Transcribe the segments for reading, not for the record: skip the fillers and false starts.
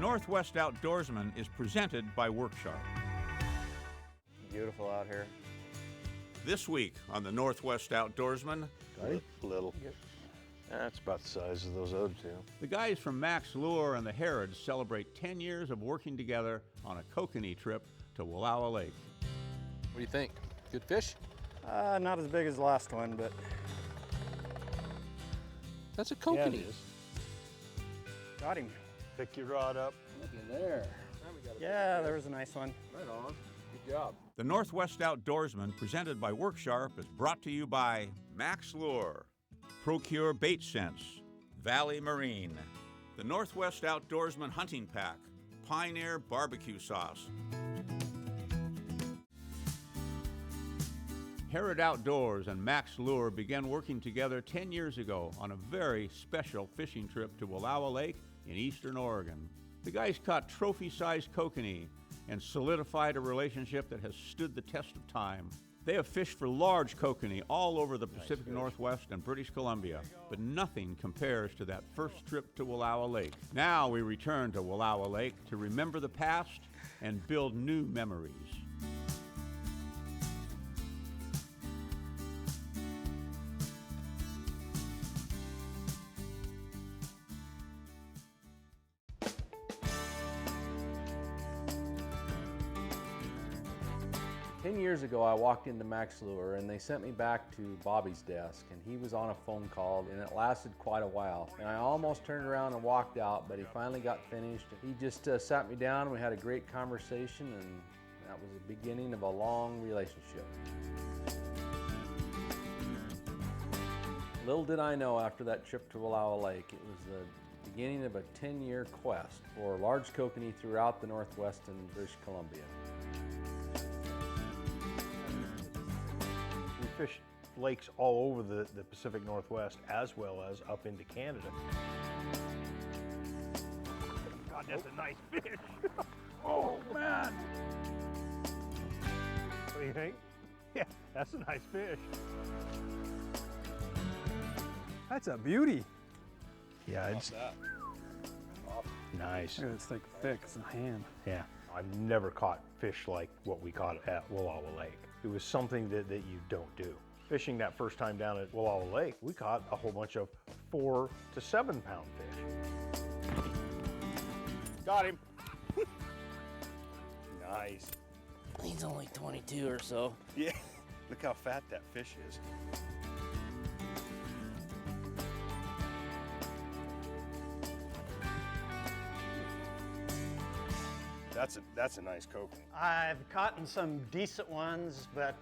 Northwest Outdoorsman is presented by Worksharp. Beautiful out here. This week on the Northwest Outdoorsman, Little. That's about the size of those other two. the guys from Mack's Lure and the Harrod celebrate 10 years of working together on a Kokanee trip to Wallowa Lake. What do you think? Good fish? Not as big as the last one, but That's a Yeah, kokanee. it is. got him. Pick your rod up. Look in there. Yeah, there was a nice one. Right on. Good job. The Northwest Outdoorsman, presented by Worksharp, is brought to you by Mack's Lure, Procure Bait Sense, Valley Marine, the Northwest Outdoorsman Hunting Pack, Pioneer Barbecue Sauce. Harrod Outdoors and Mack's Lure began working together 10 years ago on a very special fishing trip to Wallowa Lake in eastern Oregon. The guys caught trophy-sized kokanee and solidified a relationship that has stood the test of time. They have fished for large kokanee all over the Pacific Northwest and British Columbia, but nothing compares to that first trip to Wallowa Lake. Now we return to Wallowa Lake to remember the past and build new memories. Ten years ago, I walked into Mack's Lure and they sent me back to Bobby's desk, and he was on a phone call, and it lasted quite a while. And I almost turned around and walked out, but he finally got finished. He just sat me down, and we had a great conversation, and that was the beginning of a long relationship. Little did I know after that trip to Wallowa Lake, it was the beginning of a 10-year quest for large kokanee throughout the Northwest and British Columbia. We fished lakes all over the Pacific Northwest as well as up into Canada. God, that's a nice fish. Oh, man. What do you think? Yeah, that's a nice fish. That's a beauty. Yeah, it's nice. Look at this thick, it's a hand. Yeah, I've never caught fish like what we caught at Wallowa Lake. It was something that you don't do. Fishing that first time down at Wallowa Lake, we caught a whole bunch of 4 to 7 pound fish. Got him. Nice. He's only 22 or so. Yeah, look how fat that fish is. That's a nice kokanee. I've caught some decent ones, but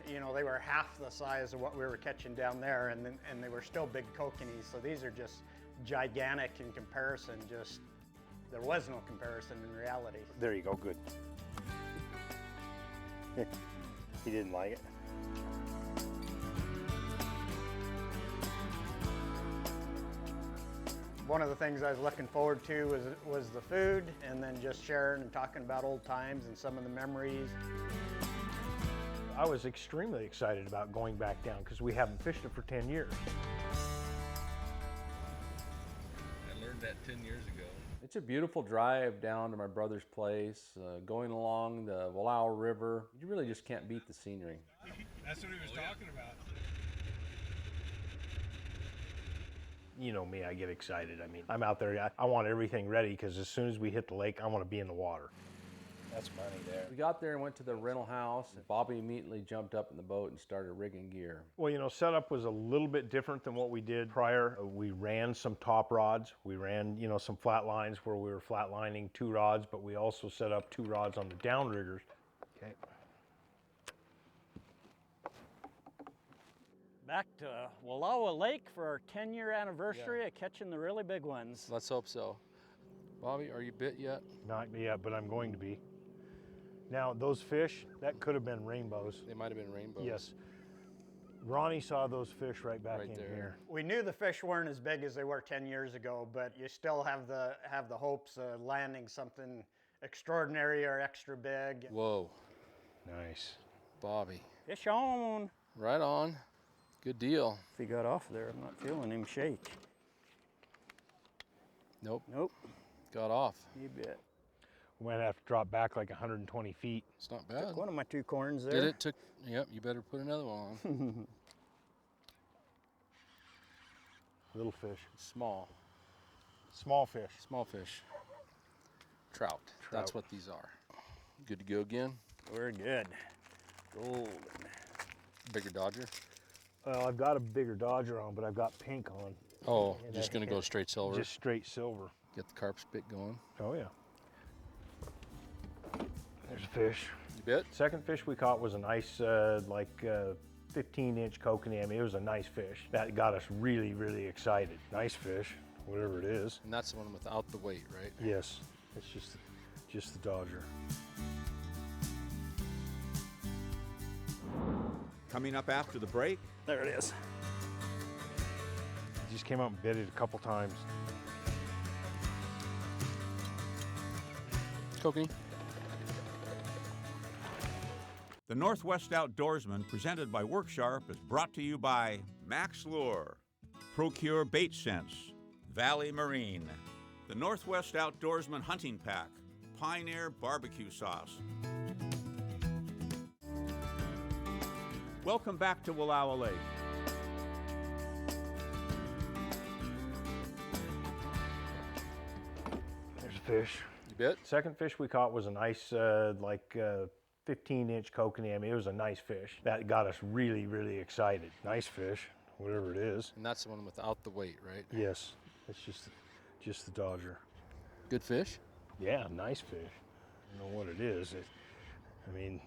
you know, they were half the size of what we were catching down there, and they were still big kokanees. So these are just gigantic in comparison. Just there was no comparison in reality. There you go, good. He didn't like it. One of the things I was looking forward to was the food, and then just sharing and talking about old times and some of the memories. I was extremely excited about going back down because we haven't fished it for 10 years. I learned that 10 years ago. It's a beautiful drive down to my brother's place, going along the Wallowa River. You really just can't beat the scenery. That's what he was talking about. You know me, I get excited. I mean, I'm out there, I want everything ready because as soon as we hit the lake, I want to be in the water. That's money there. We got there and went to the rental house, and Bobby immediately jumped up in the boat and started rigging gear. Well, you know, setup was a little bit different than what we did prior. We ran some top rods. We ran, you know, some flat lines where we were flatlining 2 rods, but we also set up 2 rods on the downriggers. Okay. Back to Wallowa Lake for our 10-year anniversary of catching the really big ones. Let's hope so. Bobby, are you bit yet? Not yet, but I'm going to be. Now, those fish, that could have been rainbows. They might have been rainbows. Yes. Ronnie saw those fish right back in here. We knew the fish weren't as big as they were 10 years ago, but you still have the hopes of landing something extraordinary or extra big. Whoa. Nice. Bobby. Fish on. Right on. Good deal. If he got off there, I'm not feeling him shake. Nope. Nope. Got off. You bet. We might have to drop back like 120 feet. It's not bad. Took one of my 2 corns there. Did it? Took. Yep. You better put another one on. Little fish. Small. Small fish. Small fish. Trout. That's what these are. Good to go again. We're good. Golden. Bigger Dodger. Well, I've got a bigger Dodger on, but I've got pink on. Oh, just gonna go straight silver. Just straight silver. Get the carp spit going. Oh yeah. There's a fish. You bet. Second fish we caught was a nice, 15-inch kokanee. I mean, it was a nice fish. That got us really, really excited. Nice fish, whatever it is. And that's the one without the weight, right? Yes, it's just the Dodger. Coming up after the break, There it is. He just came out and bit it a couple times. Kokanee. the Northwest Outdoorsman, presented by Worksharp, is brought to you by Mack's Lure, Procure Bait Sense, Valley Marine, the Northwest Outdoorsman Hunting Pack, Pioneer Barbecue Sauce. Welcome back to Wallowa Lake. There's a fish. You bet. Second fish we caught was a nice, 15-inch kokanee. I mean, it was a nice fish. That got us really, really excited. Nice fish, whatever it is. And that's the one without the weight, right? Yes, it's just the Dodger. Good fish? Yeah, nice fish. I don't know what it is.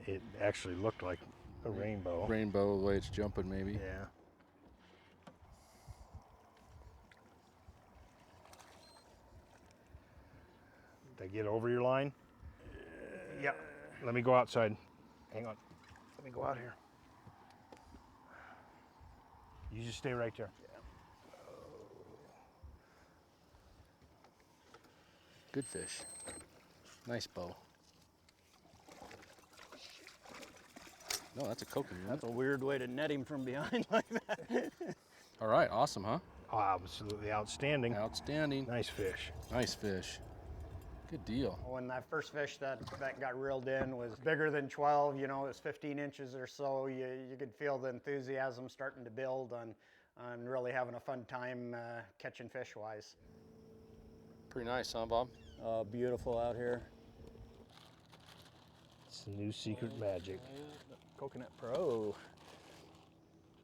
It actually looked like a rainbow. Rainbow, the way it's jumping, maybe. Yeah. Did I get over your line? Yep. Let me go outside. Hang on. Let me go out here. You just stay right there. Good fish. Nice bow. No, that's a kokanee. That's a weird way to net him from behind like that. All right, awesome, huh? Oh, absolutely outstanding. Outstanding. Nice fish. Nice fish. Good deal. When that first fish that got reeled in was bigger than 12, it was 15 inches or so, you could feel the enthusiasm starting to build on really having a fun time catching fish-wise. Pretty nice, huh, Bob? Beautiful out here. It's the new secret magic. Coconut Pro.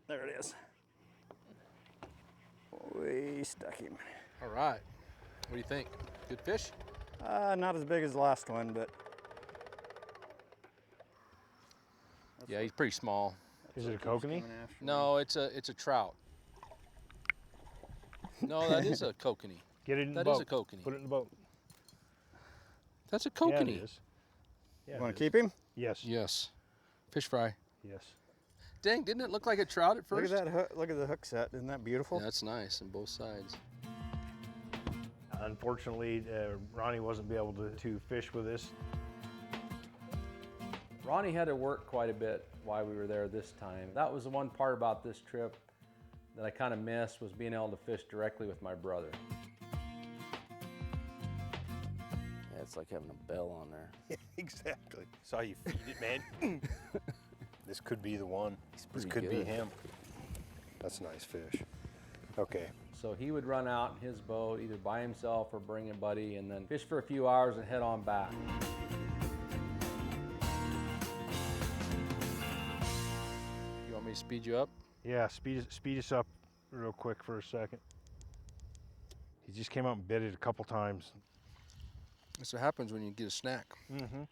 There it is. We stuck him. All right. What do you think? Good fish? Not as big as the last one, but Yeah, he's pretty small. Is it a kokanee? No, it's a trout. No, that is a kokanee. Get it in the That boat. is a kokanee. Put it in the boat. That's a Yeah, kokanee. it is. Yeah, You it want is. to keep him? Yes. Yes. Fish fry. Yes. Dang, didn't it look like a trout at Look first? at that hook. Look at the hook set. Isn't that beautiful? Yeah, that's nice on both sides. Unfortunately, Ronnie wasn't able to fish with us. Ronnie had to work quite a bit while we were there this time. That was the one part about this trip that I kind of missed, was being able to fish directly with my brother. Yeah, it's like having a bell on there. Exactly. Saw you feed it, man. This could be the one. This pretty could be good. him. That's a nice fish. Okay. So he would run out in his boat either by himself or bring a buddy and then fish for a few hours and head on back. You want me to speed you up? Yeah, speed us up real quick for a second. He just came out and bit it a couple times. That's what happens when you get a snack. Mm-hmm.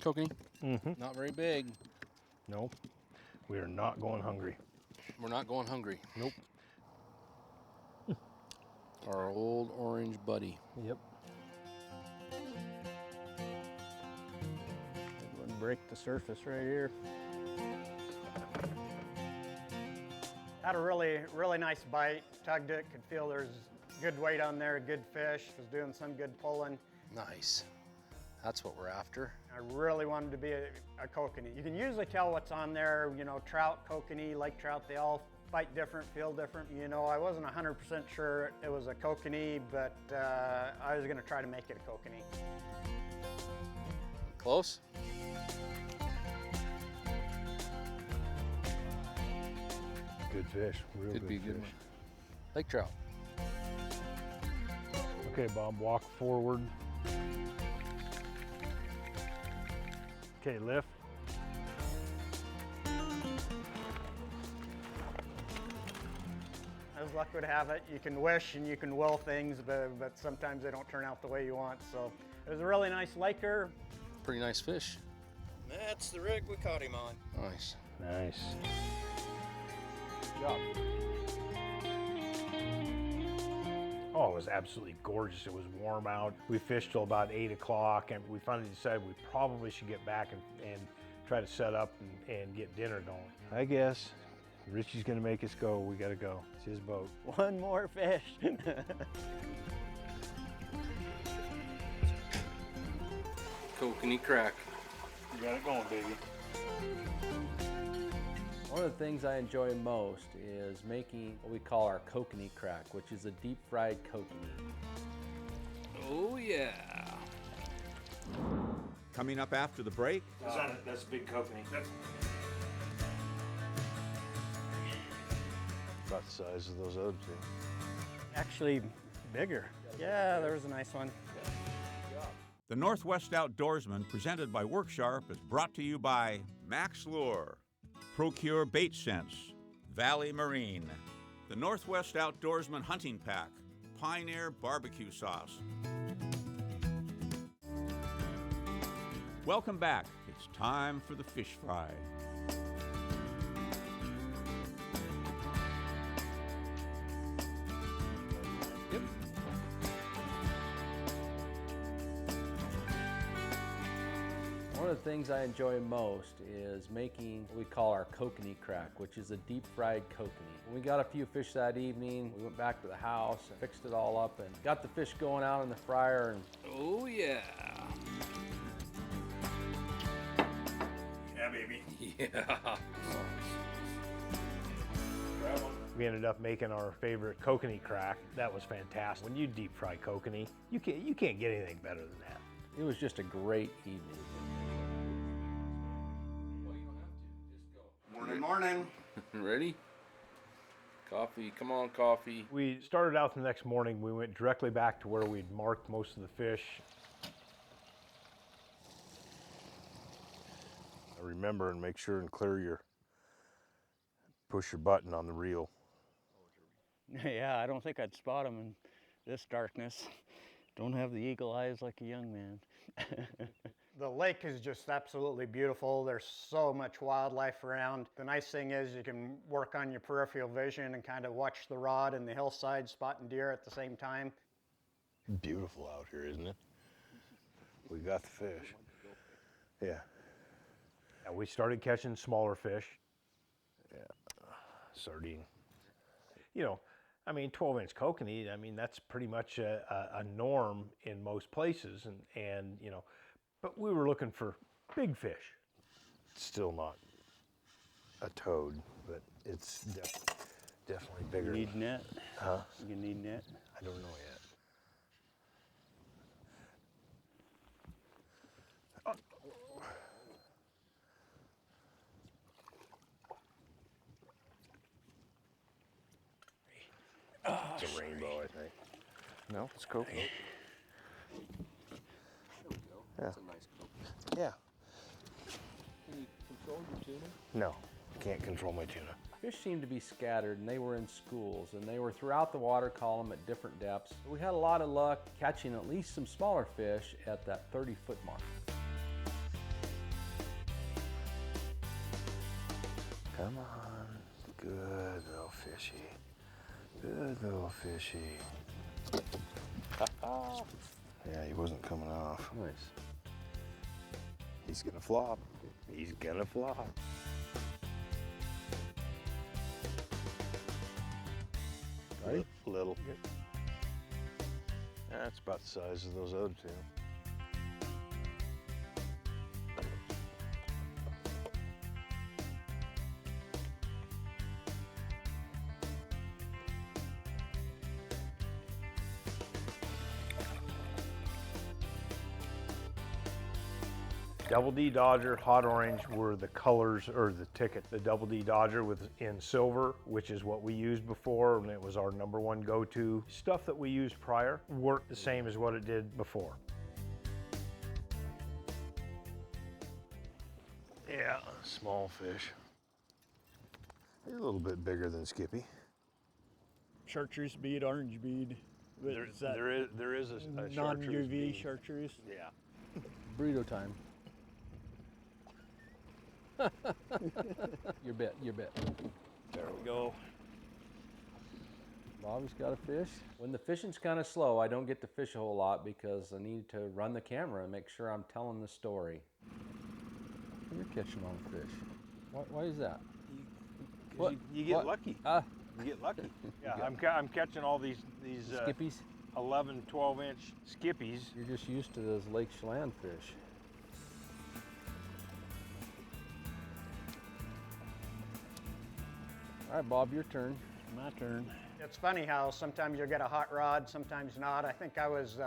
Kokanee, Mm-hmm. not very big. Nope. We are not going hungry. We're not going hungry. Nope. Our old orange buddy. Yep. Wouldn't break the surface right here. Had a really, really nice bite. Tugged it, could feel there's good weight on there, good fish, was doing some good pulling. Nice. That's what we're after. I really wanted to be a kokanee. You can usually tell what's on there, trout, kokanee, lake trout, they all Bite different, feel different. You know, I wasn't 100% sure it was a kokanee, but I was gonna try to make it a kokanee. Close? Good fish, real Could good be a fish. good one. Lake trout. Okay, Bob, walk forward. Okay, lift. As luck would have it, you can wish and you can will things, but sometimes they don't turn out the way you want. So it was a really nice laker. Pretty nice fish. That's the rig we caught him on. Nice. Nice. Good job. Oh, it was absolutely gorgeous. It was warm out. We fished till about 8 o'clock, and we finally decided we probably should get back and try to set up and get dinner going. I guess Richie's gonna make us go. We gotta go. It's his boat. One more fish. Kokanee crack. You got it going, baby. One of the things I enjoy most is making what we call our kokanee crack, which is a deep fried kokanee. Oh yeah. Coming up after the break, That's a big kokanee. About the size of those other two. Actually, bigger. Yeah, there was a nice one. the Northwest Outdoorsman, presented by Worksharp, is brought to you by Mack's Lure, Procure Bait Sense, Valley Marine, the Northwest Outdoorsman Hunting Pack, Pioneer Barbecue Sauce. Welcome back. It's time for the fish fry. Yep. One of the things I enjoy most is making what we call our kokanee crack, which is a deep fried kokanee. We got a few fish that evening. We went back to the house and fixed it all up and got the fish going out in the fryer. And Oh yeah. Yeah, baby. Yeah. We ended up making our favorite kokanee crack. That was fantastic. When you deep fry kokanee, you can't get anything better than that. it was just a great evening. Morning, morning. Ready? Coffee, come on, coffee. We started out the next morning. We went directly back to where we'd marked most of the fish. Remember and make sure and clear your, push your button on the reel. Yeah, I don't think I'd spot him in this darkness. Don't have the eagle eyes like a young man. The lake is just absolutely beautiful. There's so much wildlife around. The nice thing is you can work on your peripheral vision and kind of watch the rod and the hillside, spotting deer at the same time. Beautiful out here, isn't it? We got the fish. Yeah. And we started catching smaller fish. Yeah. Sardine. You know, I mean, 12-inch kokanee, I mean, that's pretty much a norm in most places. And, you know, but we were looking for big fish. Still not a toad, but it's definitely bigger. You need net? Huh? You need net? I don't know yet. It's a rainbow, I think. No, it's kokanee. There we go. Yeah. That's a nice coat. Yeah. Can you control your tuna? No, can't control my tuna. Fish seemed to be scattered, and they were in schools, and they were throughout the water column at different depths. We had a lot of luck catching at least some smaller fish at that 30-foot mark. Come on. Good little fishy. Good little fishy. Yeah, he wasn't coming off. Nice. He's gonna flop. He's gonna flop. Right? Little. That's about the size of those other two. Double D Dodger, hot orange were the colors or the ticket. The Double D Dodger was in silver, which is what we used before, and it was our #1 go-to. Stuff that we used prior worked the same as what it did before. Yeah, small fish. He's a little bit bigger than Skippy. Chartreuse bead, orange bead. There is a chartreuse non-UV bead. chartreuse. Yeah. Burrito time. Your bit. There we go. Bobby's got a fish. When the fishing's kind of slow, I don't get to fish a whole lot because I need to run the camera and make sure I'm telling the story. You're catching on fish. Why is that? What? You get What? lucky. You get lucky. Yeah, I'm catching all these Skippies? 11, 12-inch skippies. You're just used to those Lake Chelan fish. All right, Bob, your turn. My turn. It's funny how sometimes you'll get a hot rod, sometimes not. I think I was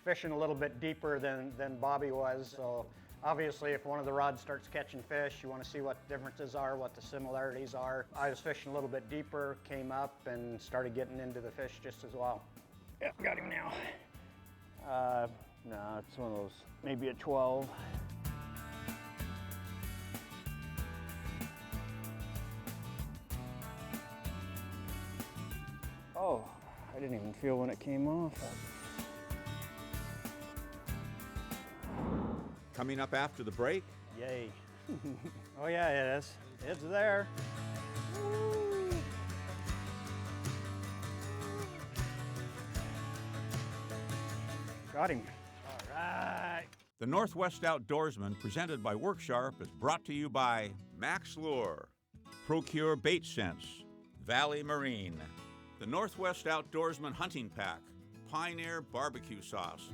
fishing a little bit deeper than Bobby was. So obviously if one of the rods starts catching fish, you want to see what the differences are, what the similarities are. I was fishing a little bit deeper, came up and started getting into the fish just as well. Yeah, got him now. No, it's one of those, maybe a 12. Oh, I didn't even feel when it came off. Coming up after the break, Yay. Oh yeah, it is. It's there. Woo. Got him. All right. the Northwest Outdoorsman, presented by Worksharp, is brought to you by Mack's Lure, Procure Bait Sense, Valley Marine, the Northwest Outdoorsman Hunting Pack, Pioneer Barbecue Sauce.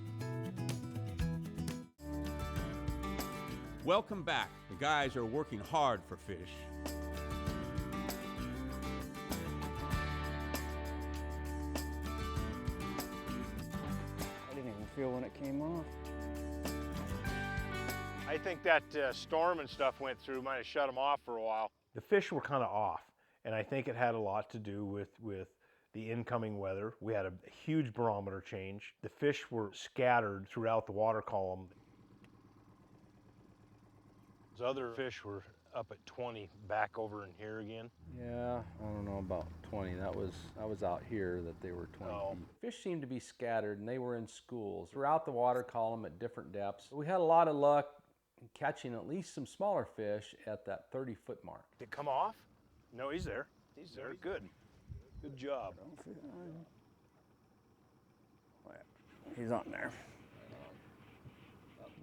Welcome back. The guys are working hard for fish. I didn't even feel when it came off. I think that storm and stuff went through, might have shut them off for a while. The fish were kind of off, and I think it had a lot to do with the incoming weather. We had a huge barometer change. The fish were scattered throughout the water column. Those other fish were up at 20, back over in here again. Yeah, I don't know about 20. That was out here that they were 20 Oh. feet. Fish seemed to be scattered, and they were in schools throughout the water column at different depths. We had a lot of luck catching at least some smaller fish at that 30-foot mark. Did it come off? No, he's there. He's there. Good. Good job. He's on there.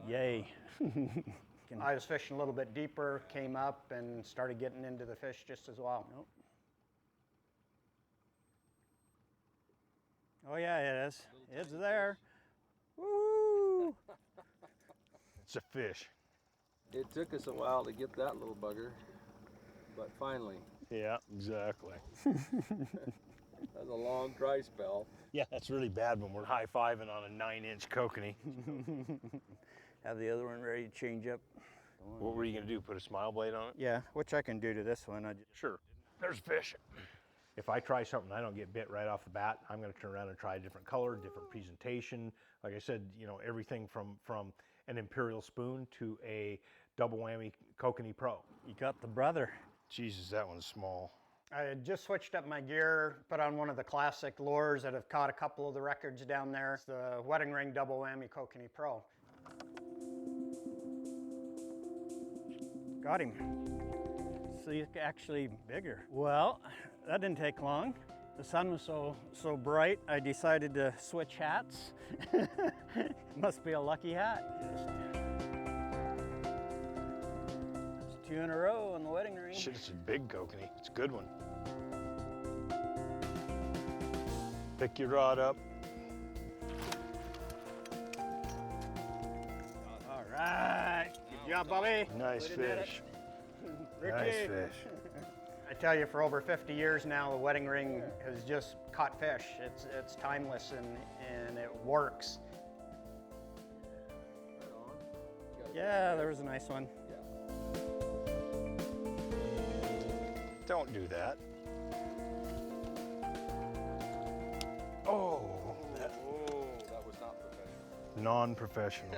Yay. I was fishing a little bit deeper, came up and started getting into the fish just as well. Nope. Oh yeah, it is. It's there. Woo! It's a fish. It took us a while to get that little bugger, but finally. Yeah, exactly. That's a long dry spell. Yeah, that's really bad when we're high-fiving on a 9-inch kokanee. Have the other one ready to change up. What were you gonna do, put a smile blade on it? Yeah, which I can do to this one. Sure. There's fish. If I try something I don't get bit right off the bat, I'm gonna turn around and try a different color, different presentation. Like I said, you know, everything from an imperial spoon to a double whammy Kokanee Pro. You got the brother. Jesus, that one's small. I had just switched up my gear, put on one of the classic lures that have caught a couple of the records down there. It's the Wedding Ring Double Whammy Kokanee Pro. Got him. See, actually bigger. Well, that didn't take long. The sun was so bright, I decided to switch hats. Must be a lucky hat. That's 2 in a row on the wedding ring. Shit, it's a big kokanee. It's a good one. Pick your rod up. All right. Good job, Bobby. Nice Way to net it. fish. Ricky. Nice fish. I tell you, for over 50 years now, the Wedding Ring has just caught fish. It's timeless and it works. Right on. Got Yeah, there was a nice one. Don't do that. Oh, That was not professional. non-professional.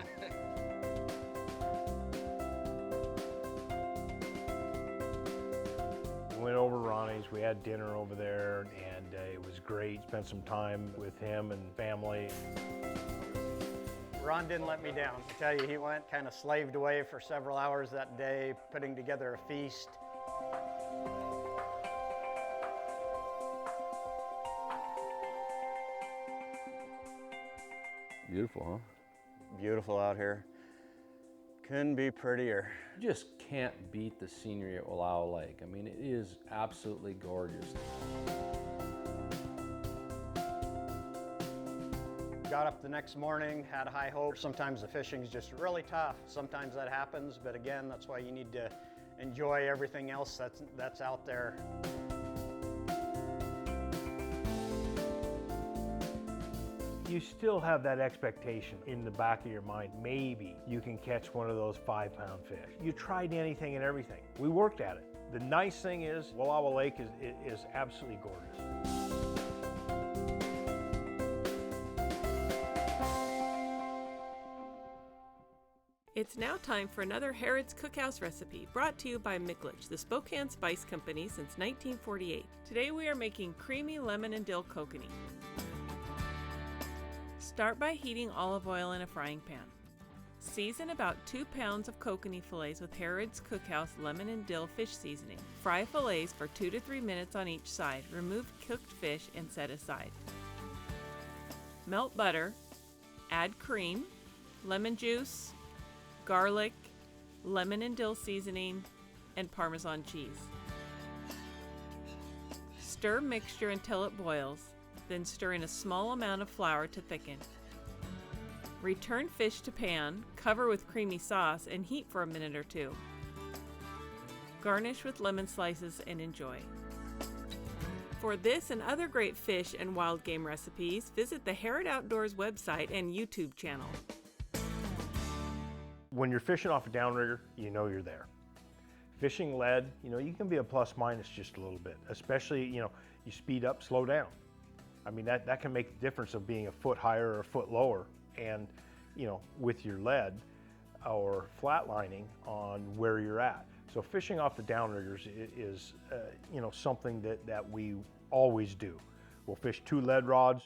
We went over Ronnie's, we had dinner over there, and it was great. Spent some time with him and family. Ron didn't let me down. I tell you, he went kind of slaved away for several hours that day, putting together a feast. Beautiful, huh? Beautiful out here. Couldn't be prettier. You just can't beat the scenery at Wallowa Lake. I mean, it is absolutely gorgeous. Got up the next morning, had high hopes. Sometimes the fishing's just really tough. Sometimes that happens, but again, that's why you need to enjoy everything else that's out there. You still have that expectation in the back of your mind, maybe you can catch one of those 5-pound fish. You tried anything and everything. We worked at it. The nice thing is, Wallowa Lake is absolutely gorgeous. It's now time for another Harrod's Cookhouse recipe, brought to you by Mickledge, the Spokane Spice Company since 1948. Today we are making creamy lemon and dill kokanee. Start by heating olive oil in a frying pan. Season about 2 pounds of kokanee fillets with Harrod's Cookhouse lemon and dill fish seasoning. Fry fillets for 2 to 3 minutes on each side. Remove cooked fish and set aside. Melt butter, add cream, lemon juice, garlic, lemon and dill seasoning, and Parmesan cheese. Stir mixture until it boils, then stir in a small amount of flour to thicken. Return fish to pan, cover with creamy sauce, and heat for a minute or 2. Garnish with lemon slices and enjoy. For this and other great fish and wild game recipes, visit the Harrod Outdoors website and YouTube channel. When you're fishing off a downrigger, you know you're there. Fishing lead, you can be a plus minus just a little bit, especially, you speed up, slow down. I mean, that can make the difference of being a foot higher or a foot lower, and, with your lead or flatlining on where you're at. So fishing off the downriggers is, something that we always do. We'll fish 2 lead rods,